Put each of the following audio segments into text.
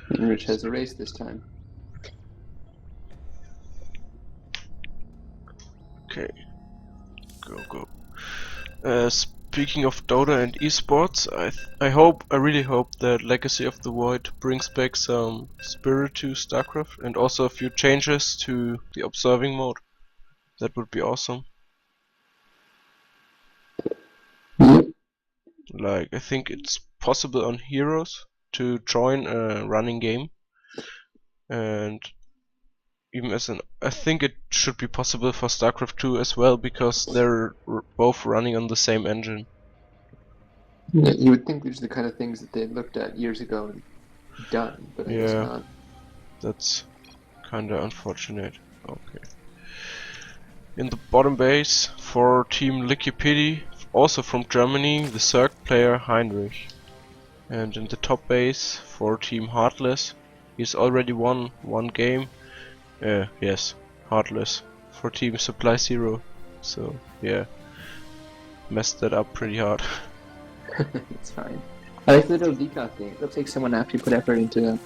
Hainrich has a race this time. Okay, go. Speaking of Dota and esports, I really hope that Legacy of the Void brings back some spirit to StarCraft and also a few changes to the observing mode. That would be awesome. Like, I think it's possible on Heroes to join a running game, and even I think it should be possible for StarCraft 2 as well, because they're both running on the same engine. Yeah, you would think these are the kind of things that they looked at years ago and done, but I guess Yeah, not. that's kinda unfortunate. Okay. In the bottom base for Team LickyPiddy, also from Germany, the Zerg player Heinrich. And in the top base for Team Heartless, he's already won one game. Yes, Heartless for Team supplyZero. So yeah, messed that up pretty hard. It's fine. I like the little decaf thing. It looks like someone actually put effort into them.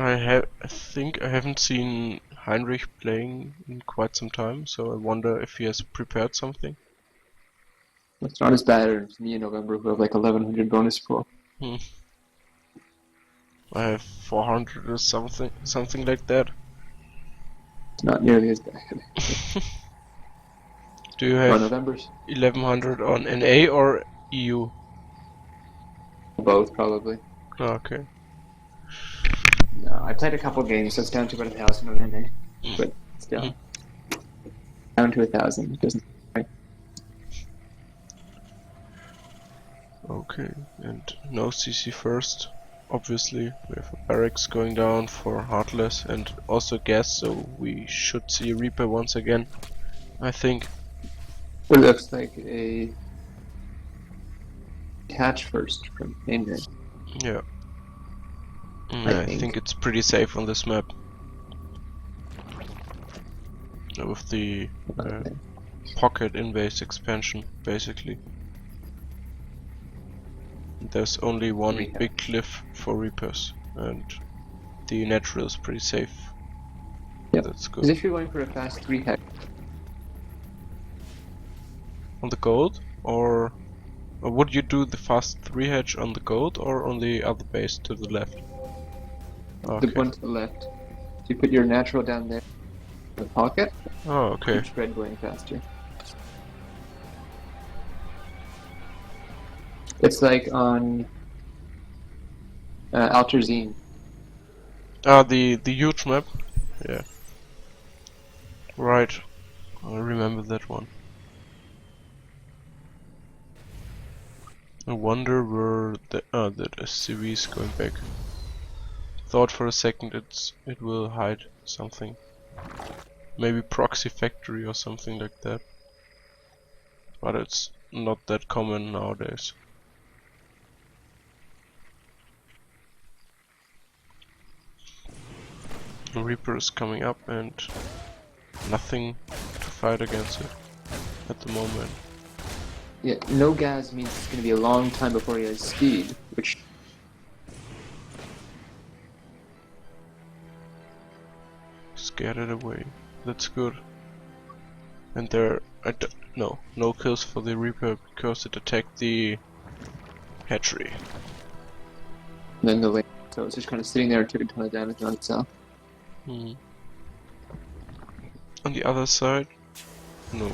I think I haven't seen Heinrich playing in quite some time, so I wonder if he has prepared something. It's not as bad as me in November who have like 1100 bonus pool. I have 400 or something like that. It's not nearly as bad. Do you have November's? 1100 on NA or EU? Both, probably. Okay. No, I played a couple games, so it's down to about 1,000 on NA. But still. Down to 1,000. It doesn't. Okay, and no CC first. Obviously, we have a barracks going down for Heartless and also gas, so we should see a Reaper once again, I think. It looks like a catch first from Hainrich. Yeah. I think it's pretty safe on this map. With the pocket in-base expansion, basically. There's only one big cliff for Reapers, and the natural is pretty safe. Yep. That's good. As if you're going for a fast 3-hex. On the gold? Or would you do the fast 3-hedge on the gold or on the other base to the left? Okay. The one to the left. So you put your natural down there in the pocket. Oh, okay. Keep spread going faster. It's like on Alterzine. Ah, the huge map? Yeah. Right. I remember that one. I wonder where that SCV is going back. Thought for a second it will hide something. Maybe proxy factory or something like that. But it's not that common nowadays. The Reaper is coming up and nothing to fight against it at the moment. Yeah, no gas means it's going to be a long time before he has speed, which... Scared it away. That's good. And there... no kills for the Reaper because it attacked the hatchery. And then the lane, so it's just kind of sitting there and took a ton of damage on itself. On the other side, no.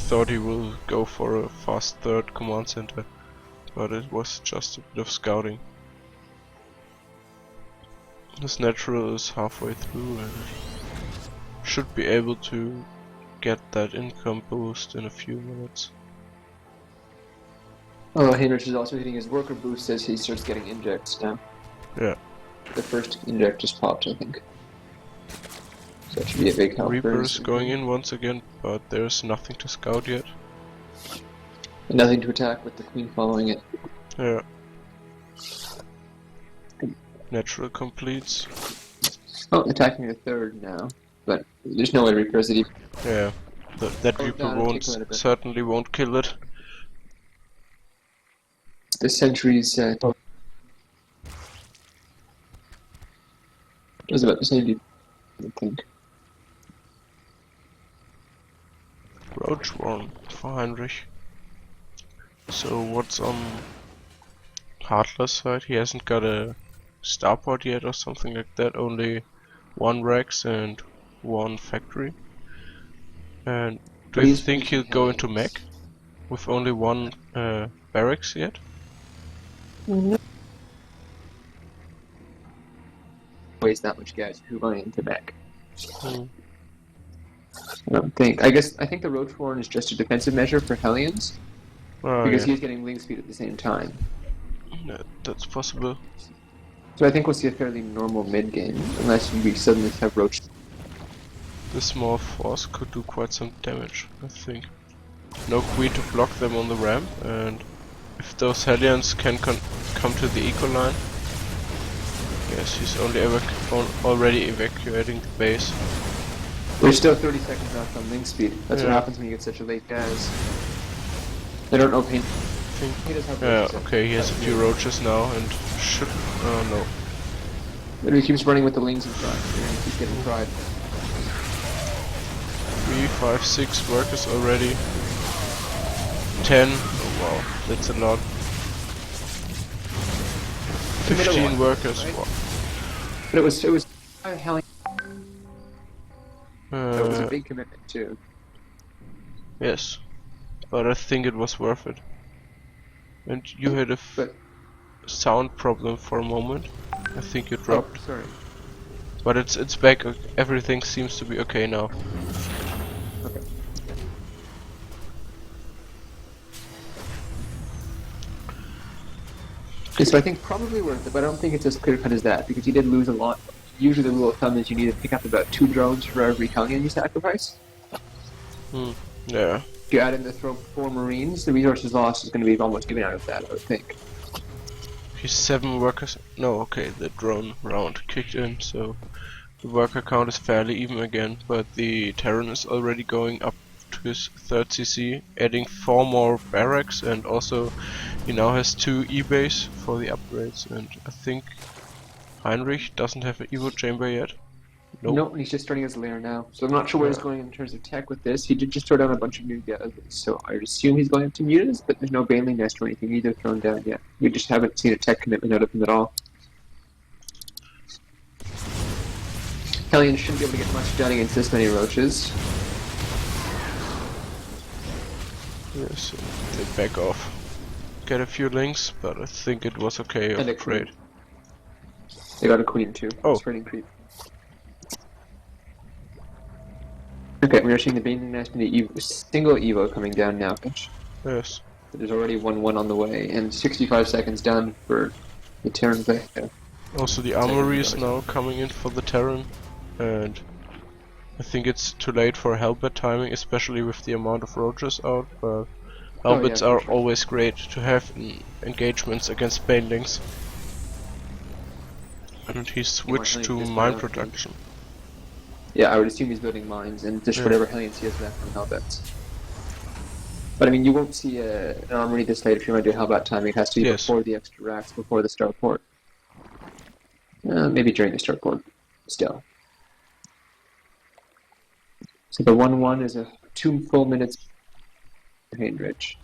Thought he will go for a fast third command center, but it was just a bit of scouting. His natural is halfway through and should be able to get that income boost in a few minutes. Oh, Hainrich is also hitting his worker boost as he starts getting injects now. Yeah. The first inject just popped, I think. So that should be a big help. Reaper's going in once again, but there's nothing to scout yet. And nothing to attack with the queen following it. Yeah. Natural completes. Oh, attacking the third now. But there's no way Reaper's it even. Yeah. That Oh, Reaper no, won't take a little bit. certainly won't kill it. The sentries. I was about the same. I think. Roach one for Heinrich. So what's on Heartless side? He hasn't got a starport yet or something like that. Only one Rex and one factory. And do you think he'll go into mech with only one barracks yet? Waste that much gas. Who going into mech? Hmm. I don't think. I think the Roach Warren is just a defensive measure for Hellions Oh, because yeah. he's getting wing speed at the same time. That's possible. So I think we'll see a fairly normal mid game unless we suddenly have Roach. The small force could do quite some damage, I think. No queen to block them on the ramp, and if those Hellions can come to the eco line. Yes, he's only already evacuating the base. We're still 30 seconds left on wing speed. That's what happens when you get such a late gas. I don't know if he does have roaches. Okay, he has a few roaches now and should... Oh no. But he keeps running with the lings in front and he keeps getting fried. 3, 5, 6 workers already. 10. Oh wow, that's a lot. 15 workers. Right? Wow. But it was hell. That was a big commitment too. Yes, but I think it was worth it. And you had a sound problem for a moment. I think you dropped. Oh, sorry. But it's back. Everything seems to be okay now. Okay. So I think probably worth it, but I don't think it's as clear cut as that because he did lose a lot. Usually the rule of thumb is you need to pick up about 2 drones for every Hellion you sacrifice. Yeah. If you add in the throw 4 Marines, the resources lost is going to be almost given out of that, I would think. He's 7 workers. No, okay, the drone round kicked in, so the worker count is fairly even again, but the Terran is already going up to his 3rd CC, adding 4 more barracks, and also he now has 2 E-base for the upgrades, and I think Heinrich doesn't have an Evo chamber yet. Nope. No, he's just starting his lair now. So I'm not sure where he's going in terms of tech with this. He did just throw down a bunch of new guys, so I would assume he's going up to mutas, but there's no Bailey nest or anything either thrown down yet. We just haven't seen a tech commitment out of him at all. Hellions shouldn't be able to get much done against this many roaches. Yes, they back off. Get a few links, but I think it was okay. And a Upgrade. queen. They got a queen too. Oh. Spreading creep. Okay, we are seeing the Bailey nest and the single Evo coming down now. Yes. There's already 1-1 on the way, and 65 seconds done for the Terran player. Also the armory is now coming in for the Terran, and I think it's too late for Hellbat timing, especially with the amount of roaches out, but Hellbats are always great to have in engagements against Banelings. And he switched to mine production. Yeah, I would assume he's building mines and just whatever Hellions he has left from Hellbats. But I mean, you won't see an armory this late if you want to do Hellbat timing. It has to be before the extra racks, before the starport. Maybe during the starport, still. So the 1-1 is 2 full minutes for Hainrich.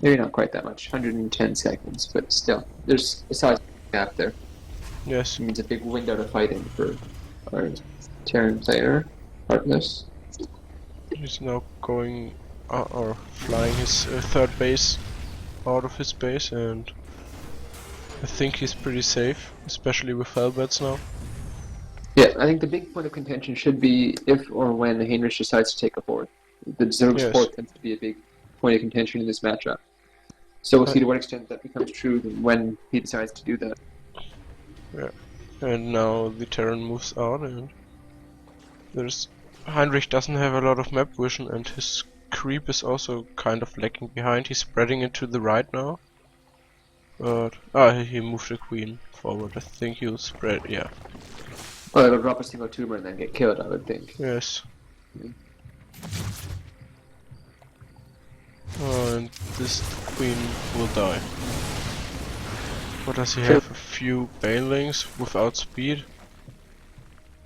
Maybe not quite that much, 110 seconds, but still, there's a size gap there. Yes. It means a big window to fight in for our Terran player, Heartless. He's now going or flying his 3rd base out of his base, and I think he's pretty safe, especially with Hellbats now. Yeah, I think the big point of contention should be if or when Hainrich decides to take a 4th. The Zerg's 4th tends to be a big point of contention in this matchup. So we'll see to what extent that becomes true when he decides to do that. Yeah, and now the Terran moves out, and Heinrich doesn't have a lot of map vision, and his creep is also kind of lagging behind. He's spreading it to the right now. But he moved the queen forward. I think he'll spread, yeah. Well, it'll drop a single tumor and then get killed, I would think. Yes. And this queen will die. What does he Sure. have? A few banelings without speed.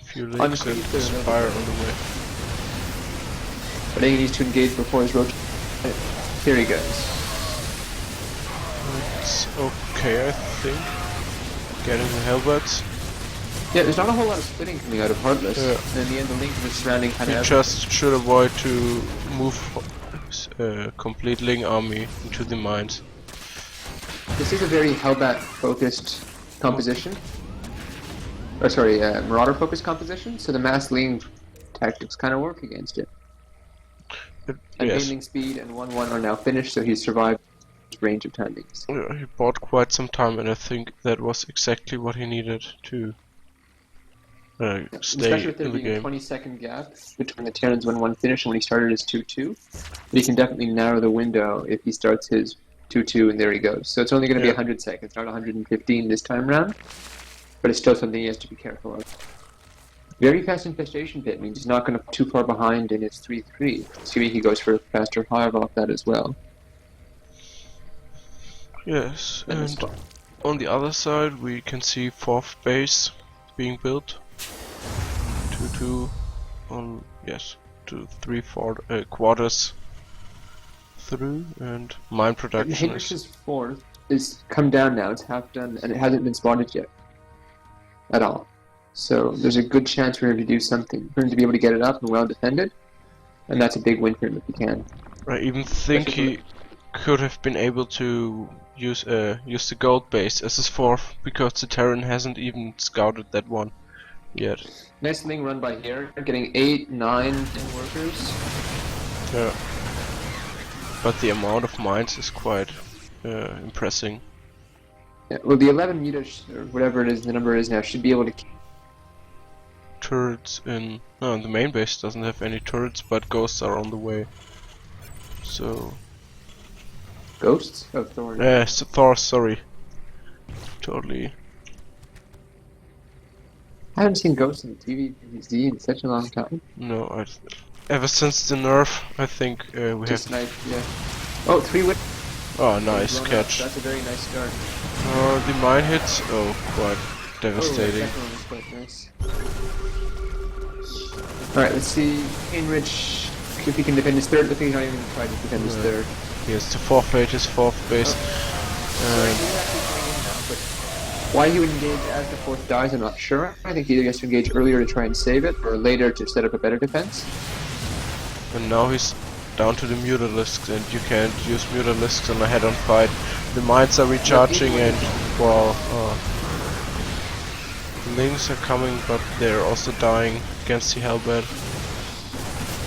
A few links and Uncreased, there's no Spire on the way. I think he needs to engage before his roach. Here he goes. It's okay, I think. Getting the Hellbats. Yeah, there's not a whole lot of splitting coming out of Heartless. Yeah. And in the end, the Link is surrounding kind He of. just should avoid to move complete Ling army into the mines. This is a very Hellbat focused composition. Or sorry, Marauder focused composition, so the mass Ling tactics kind of work against it. And Yes. Baneling speed and 1-1 are now finished, so he's survived his range of timings. Yeah, he bought quite some time, and I think that was exactly what he needed to stay Especially with there in the being a game. 20-second gap between the Terran's 1-1 finish and when he started his 2-2. But he can definitely narrow the window if he starts his 2-2 and there he goes. So it's only going to be Yeah. 100 seconds, not 115 this time round. But it's still something he has to be careful of. Very fast infestation pit means he's not going to be too far behind in his 3-3. Assuming he goes for a faster hive off that as well. Yes, And and on the other side we can see 4th base being built. 2-2 on, yes, 2-3 quarters through, and mine production is... Hainrich's 4th is come down now, it's half done, and it hasn't been spotted yet. At all. So there's a good chance for him to do something, for him to be able to get it up and well defended, and that's a big win for him if he can. I even think he could have been able to use the gold base as his 4th, because the Terran hasn't even scouted that one yet. Nice Ling run by here, getting 8, 9, 10 workers. Yeah. But the amount of mines is quite impressive. Yeah, well, the 11 meters, or whatever it is, the number is now, should be able to keep Turrets in... No, the main base doesn't have any turrets, but ghosts are on the way. So... ghosts of Thorn. Thor, sorry. Totally. I haven't seen ghosts in the TVZ in such a long time. No, ever since the nerf, I think we Just have... nice, yeah. Oh, 3 win. Oh, nice Blown catch. Up. That's a very nice start. The mine hits? Oh, quite Oh, devastating. that one was quite nice. Alright, let's see Hainrich if he can defend his 3rd. I think he's not even going to try to defend his 3rd. He has to forfeit his 4th base. Why he would engage as the 4th dies, I'm not sure. I think he either has to engage earlier to try and save it, or later to set up a better defense. And now he's down to the Mutalisks, and you can't use Mutalisks on a head-on fight. The mines are recharging, and well, the Lings are coming, but they're also dying against the Hellbat.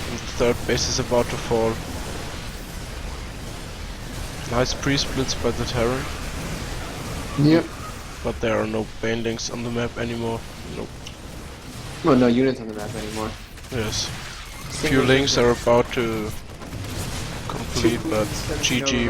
And the 3rd base is about to fall. Nice pre-splits by the Terran. Yep. But there are no banelings on the map anymore. Nope. Well, no units on the map anymore. Yes. Few links are about to complete, but GG.